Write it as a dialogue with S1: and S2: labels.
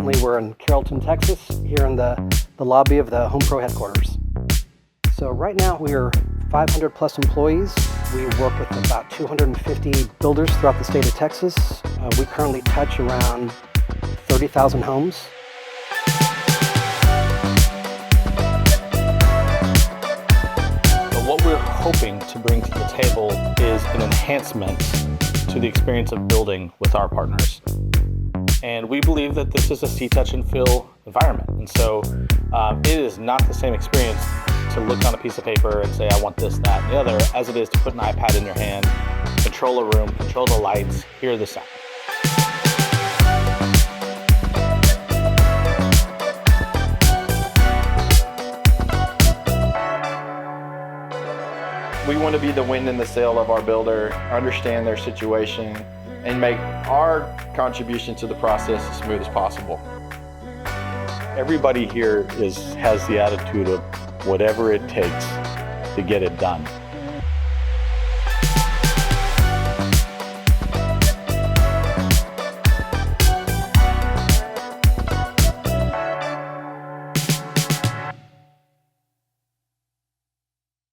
S1: Currently, we're in Carrollton, Texas, here in the lobby of the HomePro headquarters. So right now, we are 500 plus employees. We work with about 250 builders throughout the state of Texas. We currently touch around 30,000 homes.
S2: What we're hoping to bring to the table is an enhancement to the experience of building with our partners. And we believe that this is a see, touch, and feel environment. And so it is not the same experience to look on a piece of paper and say, I want this, that, and the other, as it is to put an iPad in your hand, control a room, control the lights, hear the sound.
S3: We want to be the wind in the sail of our builder, understand their situation, and make our contribution to the process as smooth as possible.
S4: Everybody here has the attitude of whatever it takes to get it done.